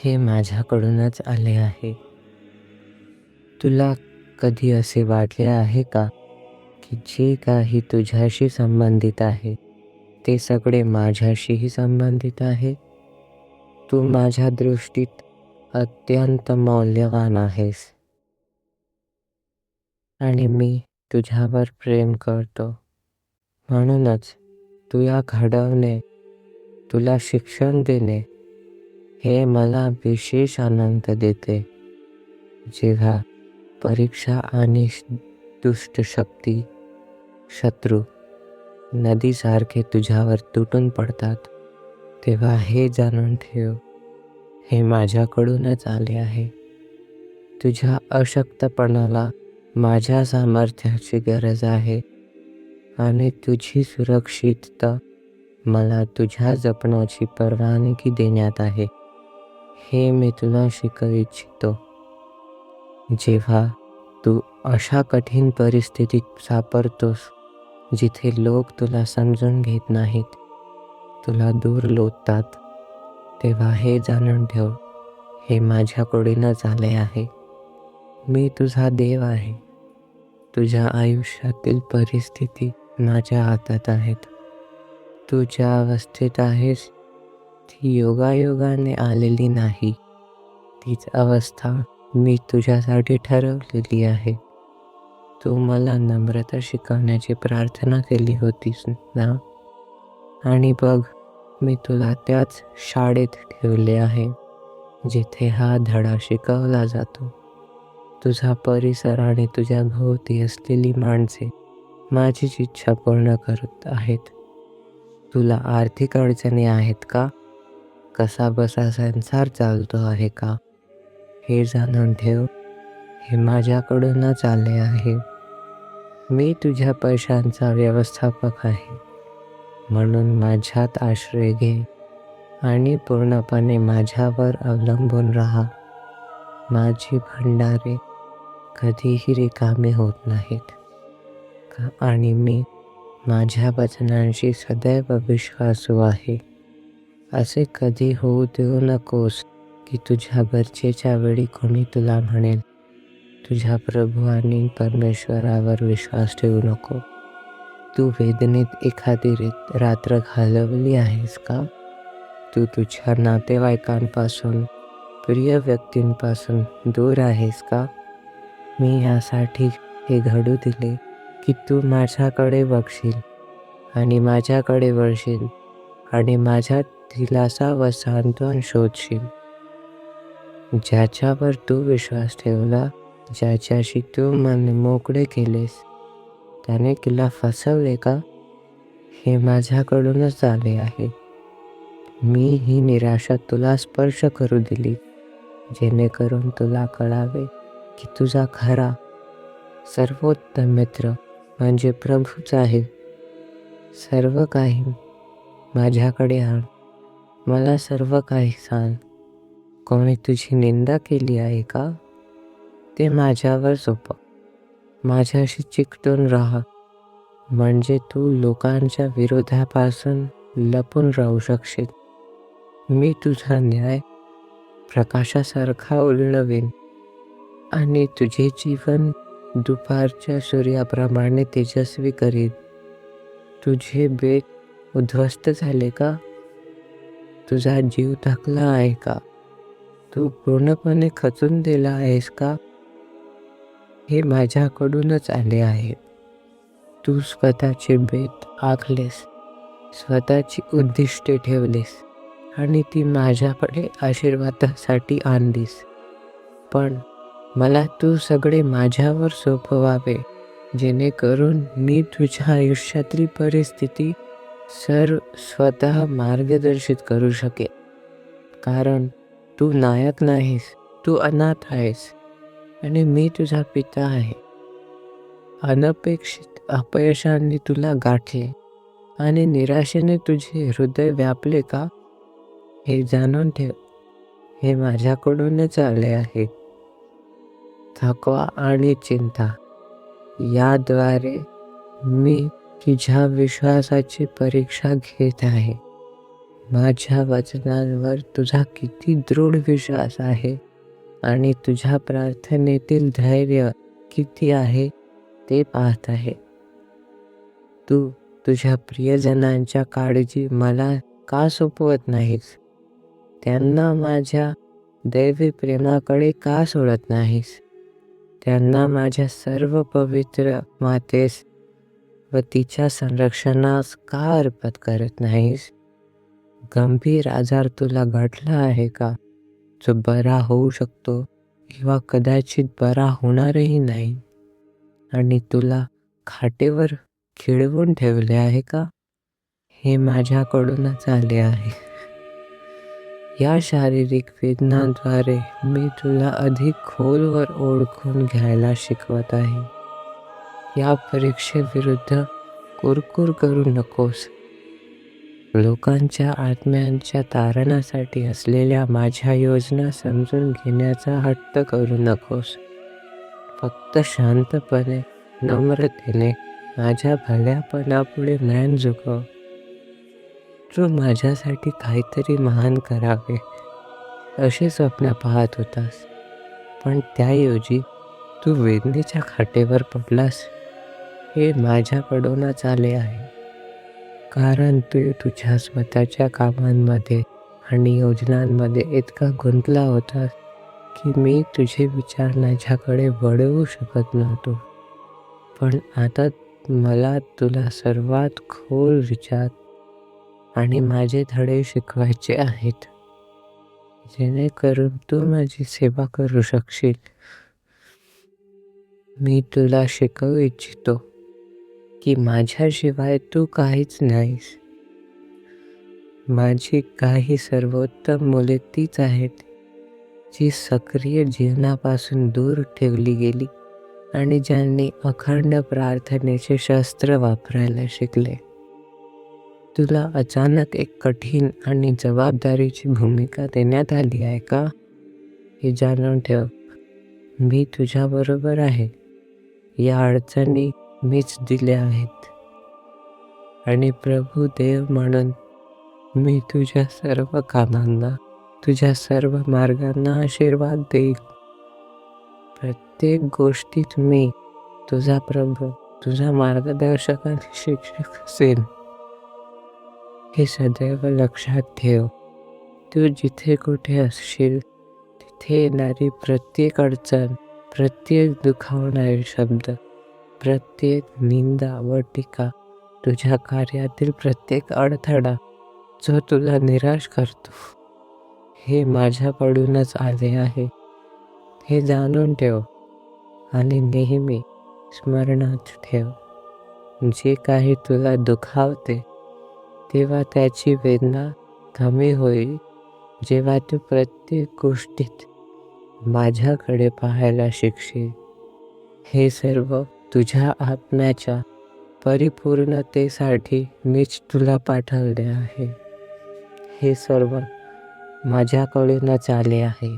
हे माझ्याकडूनच आले आहे. तुला कधी असे वाटले आहे का, की जे काही तुझ्याशी संबंधित आहे, ते सगळे माझ्याशीही संबंधित आहे? तू माझ्या दृष्टीत अत्यंत मौल्यवान आहेस आणि मी तुझ्यावर प्रेम करतो. म्हणूनच तुला घडवणे, तुला शिक्षण देणे, हे मला विशेष आनंद देते. जेव्हा परीक्षा आणि दुष्ट शक्ती, शत्रू नदीसारखे तुझ्यावर तुटून पडतात, तेव्हा हे जाणून ठेव, हे माझ्याकडूनच आले आहे. तुझ्या अशक्तपणाला माझ्या सामर्थ्याची गरज आहे आणि तुझी सुरक्षितता मला तुझ्या जपण्याची परवानगी देण्यात आहे. हे मी तुला शिकवू इच्छितो. जेव्हा तू अशा कठीण परिस्थितीत सापडतोस, जिथे लोक तुला समजून घेत नाहीत, तुला दूर लोटतात, तेव्हा हे जाणून ठेव, हे माझ्याकडूनच आले आहे. मी तुझा देव आहे. तुझ्या आयुष्यातील परिस्थिती माझ्या हातात आहेत. तू ज्या अवस्थेत आहेस, ती योगायोगाने आलेली नाही. तीच अवस्था मी तुझ्यासाठी ठरवलेली आहे. तू मला नम्रता शिकवण्याची प्रार्थना केली होतीस ना? आणि बघ, मी तुला त्याच शाळेत ठेवले आहे, जिथे हा धडा शिकवला जातो. तुझा परिसर आणि तुझ्या भोवती असलेली माणसे माझीच इच्छा पूर्ण करत आहेत. तुला आर्थिक अडचणी आहेत का? कसा बसा संसार चालतो आहे का? हे जाणून ठेव, हे माझ्याकडूनच आले आहे. मी तुझ्या पैशांचा व्यवस्थापक आहे. म्हणून माझ्यात आश्रय घे आणि पूर्णपणे माझ्यावर अवलंबून राहा. माझी भंडारे कधीही रिकामे होत नाहीत आणि मी माझ्या वचनांशी सदैव विश्वासू आहे. असे कधी होऊ देऊ नकोस की तुझ्या गरजेच्या वेळी कोणी तुला म्हणेल, तुझ्या प्रभू आणि परमेश्वरावर विश्वास ठेवू नको. तू वेदनेत एखादी रात्र घालवली आहेस का? तू तुझ्या नातेवाईकांपासून, प्रिय व्यक्तींपासून दूर आहेस का? मी यासाठी हे घडू दिले की तू माझ्याकडे बघशील आणि माझ्याकडे वळशील आणि माझ्यात दिलासा व सांत्वन शोधशील. ज्याच्यावर तू विश्वास ठेवला, ज्याच्याशी तू मन मोकळे केलेस, त्याने तुला फसवले का? हे माझ्याकडूनच आले आहे. मी ही निराशा तुला स्पर्श करू दिली, जेणेकरून तुला कळावे की तुझा खरा सर्वोत्तम मित्र म्हणजे प्रभूच आहे. सर्व काही माझ्याकडे आण, मला सर्व काही सांग. कोणी तुझी निंदा केली आहे का? ते माझ्यावर सोपव. माझ्याशी चिकटून राहा, म्हणजे तू लोकांच्या विरोधापासून लपून राहू शकशील. मी तुझा न्याय प्रकाशासारखा उलळवीन आणि तुझे जीवन दुपारच्या सूर्याप्रमाणे तेजस्वी करीन. तुझे बेत उद्ध्वस्त झाले का? तुझा जीव थकला आहे का? तू पूर्णपणे खचून दिला आहेस का? हे माझ्याकडूनच आले आहे. तू स्वतःचे बेत आखलेस, स्वतःची उद्दिष्टे ठेवलीस आणि ती माझ्याकडे आशीर्वादासाठी आणलीस. पण मला तू सगळे माझ्यावर सोपवावे, जेणेकरून मी तुझ्या आयुष्यातील परिस्थिती स्वतः मार्गदर्शित करू शकेन. कारण तू नायक नाहीस, तू अनाथ आहेस आणि मी तुझा पिता आहे. अनपेक्षित अपयशाने तुला गाठले आणि निराशेने तुझे हृदय व्यापले का? हे जाणून ठेव, हे माझ्याकडूनच आले आहे. थकवा आणि चिंता याद्वारे मी तुझ्या विश्वासाची परीक्षा घेत आहे. माझ्या वचनांवर तुझा किती दृढ विश्वास आहे आणि तुझ्या प्रार्थनेतील धैर्य किती आहे ते पाहत आहे. तू तुझ्या प्रियजनांच्या काळजी मला का सोपवत नाहीस? त्यांना माझ्या दैवी प्रेमाकडे का सोडत नाहीस? त्यांना माझ्या सर्व पवित्र मातेस व तिच्या संरक्षणास का अर्पण करत नाहीस? गंभीर आजार तुला घडला आहे का, जो बरा होऊ शकतो किंवा कदाचित बरा होणारही नाही, आणि तुला खाटेवर खिळवून ठेवले आहे का? हे माझ्याकडूनच आले आहे. या शारीरिक वेदनांद्वारे मी तुला अधिक खोलवर ओळखून घ्यायला शिकवत आहे. या परीक्षेविरुद्ध कुरकुर करू नकोस. लोकांच्या आत्म्यांच्या तारणासाठी असलेल्या माझ्या योजना समजून घेण्याचा हट्ट करू नकोस. फक्त शांतपणे, नम्रतेने माझ्या भल्यापणापुढे मान झुकव. तू माझ्यासाठी काहीतरी महान करावे असे स्वप्न पाहत होतास, पण त्याऐवजी तू वेदनेच्या खाटेवर पडलास. हे माझ्याकडूनच आले आहे, कारण तू तुझ्या स्वतःच्या कामांमध्ये आणि योजनांमध्ये इतका गुंतला होतास की मी तुझे विचार माझ्याकडे वळवू शकत नव्हतो. पण आता मला तुला सर्वात खोल विचार आणि माझे धडे शिकवायचे आहेत, जेणेकरून तू माझी सेवा करू शकशील. मी तुला शिकवू इच्छितो की माझ्याशिवाय तू काहीच नाहीस. माझी काही सर्वोत्तम मुले तीच आहेत जी सक्रिय जीवनापासून दूर ठेवली गेली आणि ज्यांनी अखंड प्रार्थनेचे शस्त्र वापरायला शिकले. तुला अचानक एक कठीण आणि जबाबदारीची भूमिका देण्यात आली आहे का? हे जाणून ठेव, मी तुझ्याबरोबर आहे. या अडचणी मीच दिल्या आहेत, आणि प्रभू देव म्हणून मी तुझ्या सर्व कामांना, तुझ्या सर्व मार्गांना आशीर्वाद देईल. प्रत्येक गोष्टीत मी तुझा प्रभू, तुझा मार्गदर्शक आणि शिक्षक असेल. हे सदैव लक्षात ठेव. तू जिथे कुठे असशील तिथे येणारी प्रत्येक अडचण, प्रत्येक दुखावणारे शब्द, प्रत्येक निंदा व टीका, तुझ्या कार्यातील प्रत्येक अडथळा जो तुला निराश करतो, हे माझ्याकडूनच आले आहे. हे जाणून ठेव आणि नेहमी स्मरणात ठेव. जे काही तुला दुखावते तेव्हा त्याची वेदना कमी होईल जेव्हा तू प्रत्येक गोष्टीत माझ्याकडे पाहायला शिकशील. हे सर्व तुझ्या आत्म्याच्या परिपूर्णतेसाठी मीच तुला पाठवले आहे. हे सर्व माझ्याकडूनच आले आहे.